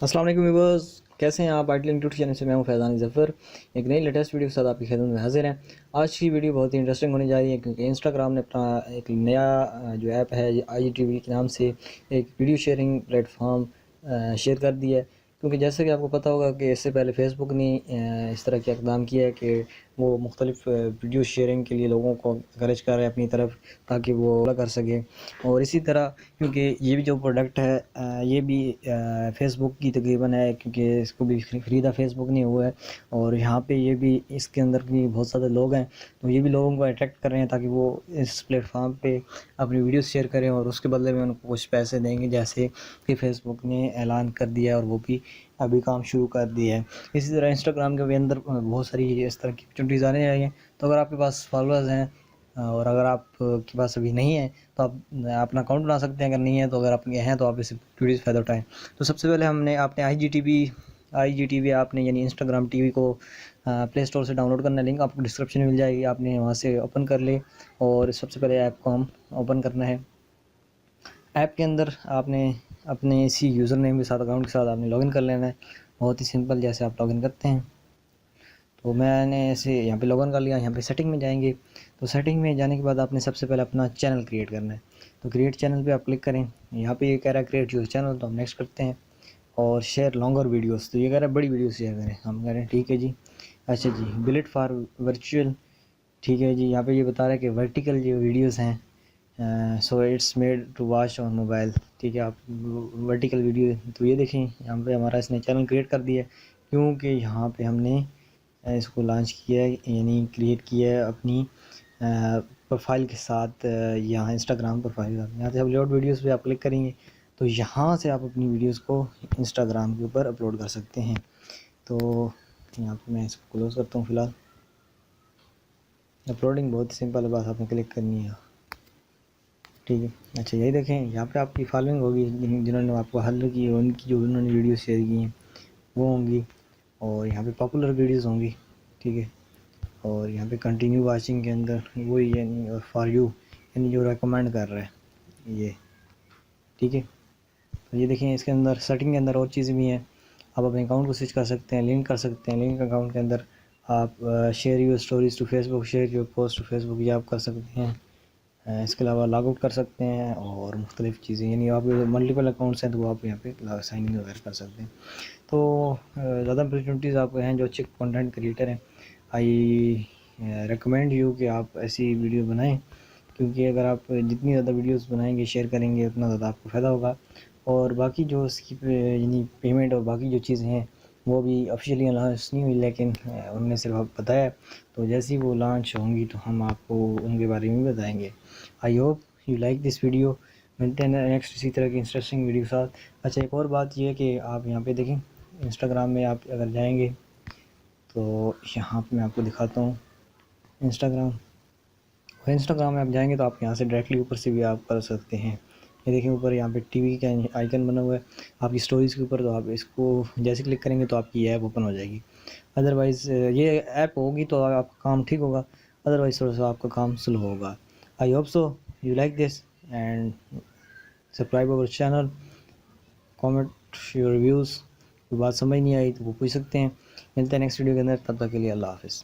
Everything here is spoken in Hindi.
अस्सलाम वालेकुम व्यूअर्स, कैसे हैं आप। आर्टिल यूट्यूब चैनल से मैं हूं फैज़ान ज़फ़र। एक नई लेटेस्ट वीडियो के साथ आपकी खिदमत में हाजिर हैं। आज की वीडियो बहुत ही इंटरेस्टिंग होने जा रही है क्योंकि इंस्टाग्राम ने अपना एक नया जो ऐप है IGTV के नाम से एक वीडियो शेयरिंग प्लेटफॉर्म शेयर कर दिया है। क्योंकि जैसे कि आपको पता होगा कि इससे पहले फ़ेसबुक ने इस तरह के इक़दाम किया है कि वो मुख्तलिफ़ वीडियो शेयरिंग के लिए लोगों को इनकरेज कर रहे हैं अपनी तरफ, ताकि वो कर सके। और इसी तरह क्योंकि ये भी जो प्रोडक्ट है ये भी फ़ेसबुक की तकरीबन है, क्योंकि इसको भी ख़रीदा फ़ेसबुक ने हुआ है। और यहाँ पे ये भी इसके अंदर भी बहुत ज़्यादा लोग हैं, तो ये भी लोगों को अट्रैक्ट कर रहे हैं ताकि वो इस प्लेटफॉर्म पे अपनी वीडियोस शेयर करें और उसके बदले में उनको कुछ पैसे देंगे, जैसे कि फ़ेसबुक ने ऐलान कर दिया है और वो भी अभी काम शुरू कर दिया है। इसी तरह इंस्टाग्राम के भी अंदर बहुत सारी इस तरह की अपॉर्चुनिटीज़ आने आई हैं। तो अगर आपके पास फॉलोअर्स हैं और अगर आप के पास अभी नहीं है तो आप अपना अकाउंट बना सकते हैं। अगर नहीं है तो अगर आपके हैं तो आप इस वीडियो से फ़ायदा उठाएँ। तो सबसे पहले आपने IGTV आपने यानी इंस्टाग्राम टीवी को प्ले स्टोर से डाउनलोड करना है। लिंक आपको डिस्क्रिप्शन में मिल जाएगी, आपने वहाँ से ओपन कर ले। और सबसे पहले ऐप को हम ओपन करना है। ऐप के अंदर आपने अपने इसी यूज़र नेम के साथ, अकाउंट के साथ आपने लॉगिन कर लेना है। बहुत ही सिंपल, जैसे आप लॉगिन करते हैं। तो मैंने ऐसे यहाँ पे लॉगिन कर लिया। यहाँ पे सेटिंग में जाएंगे, तो सेटिंग में जाने के बाद आपने सबसे पहले अपना चैनल क्रिएट करना है। तो क्रिएट चैनल पे आप क्लिक करें। यहाँ पे ये कह रहा है क्रिएट योर चैनल, तो हम नेक्स्ट करते हैं। और शेयर लॉन्गर वीडियोस, तो ये कह रहा है बड़ी वीडियो शेयर करें, हम कह रहे हैं ठीक है जी। अच्छा जी, बिलेट फॉर वर्चुअल, ठीक है जी। यहाँ पे ये बता रहा है कि वर्टिकल जो वीडियोस हैं, so it's made to watch on mobile, ठीक है। आप वर्टिकल वीडियो, तो ये देखें यहाँ पे हमारा इसने चैनल क्रिएट कर दिया है, क्योंकि यहाँ पे हमने इसको लॉन्च किया है, यानी क्रिएट किया है अपनी प्रोफाइल के साथ। यहाँ इंस्टाग्राम प्रोफाइल के साथ यहाँ से अपलोड वीडियोस पे आप क्लिक करेंगे तो यहाँ से आप अपनी वीडियोस को इंस्टाग्राम के ऊपर अपलोड कर सकते हैं। तो यहाँ पे मैं इसको क्लोज़ करता हूँ फ़िलहाल। अपलोडिंग बहुत सिंपल है, बस आपने क्लिक करनी है, ठीक है। अच्छा, यही देखें यहाँ पे आपकी फॉलोइंग होगी, जिन्होंने आपको हल की उनकी जो उन्होंने वीडियो शेयर की हैं वो होंगी। और यहाँ पे पॉपुलर वीडियोस होंगी, ठीक है। और यहाँ पे कंटिन्यू वाचिंग के अंदर वही यानी और फॉर यू यानी जो रेकमेंड कर रहा है ये, ठीक है। तो ये देखें इसके अंदर सेटिंग के अंदर और चीज़ें भी हैं। आप अपने अकाउंट को स्विच कर सकते हैं, लिंक कर सकते हैं। लिंक अकाउंट के अंदर आप share your stories to Facebook, share your post to Facebook, ये आप कर सकते हैं। इसके अलावा लॉग आउट कर सकते हैं और मुख्तलिफ़ चीज़ें, यानी आपके मल्टीपल अकाउंट्स हैं तो आप यहाँ पे साइन इन वगैरह कर सकते हैं। तो ज़्यादा अपॉर्चुनिटीज़ आपको हैं जो अच्छे कंटेंट क्रिएटर हैं। आई रिकमेंड यू कि आप ऐसी वीडियो बनाएं, क्योंकि अगर आप जितनी ज़्यादा वीडियोस बनाएंगे, शेयर करेंगे, उतना ज़्यादा आपको फ़ायदा होगा। और बाकी जो इसकी यानी पेमेंट और बाकी जो चीज़ें हैं वो भी ऑफिशियली लॉन्च नहीं हुई, लेकिन उन्होंने सिर्फ बताया। तो जैसे ही वो लॉन्च होंगी तो हम आपको उनके बारे में बताएंगे। I hope you like this video. मिलते हैं नेक्स्ट इसी तरह की इंटरेस्टिंग वीडियो के साथ। अच्छा, एक और बात ये है कि आप यहाँ पे देखें, इंस्टाग्राम में आप अगर जाएंगे तो यहाँ पे मैं आपको दिखाता हूँ इंस्टाग्राम। और इंस्टाग्राम में आप जाएंगे तो आप यहाँ से डायरेक्टली ऊपर से भी आप कर सकते हैं। ये देखिए ऊपर यहाँ पे टीवी का आइकन बना हुआ है आपकी स्टोरीज़ के ऊपर, तो आप इसको जैसे क्लिक करेंगे तो आपकी ऐप ओपन हो जाएगी। अदरवाइज़ ये ऐप होगी तो आपका काम ठीक होगा, अदरवाइज़ थोड़ा सा आपका काम स्लो होगा। I hope so you like this and subscribe our channel, comment your reviews. कोई बात समझ नहीं आई तो वो पूछ सकते हैं। मिलते हैं नेक्स्ट वीडियो के अंदर, तब तक के लिए अल्लाह हाफ़िज़।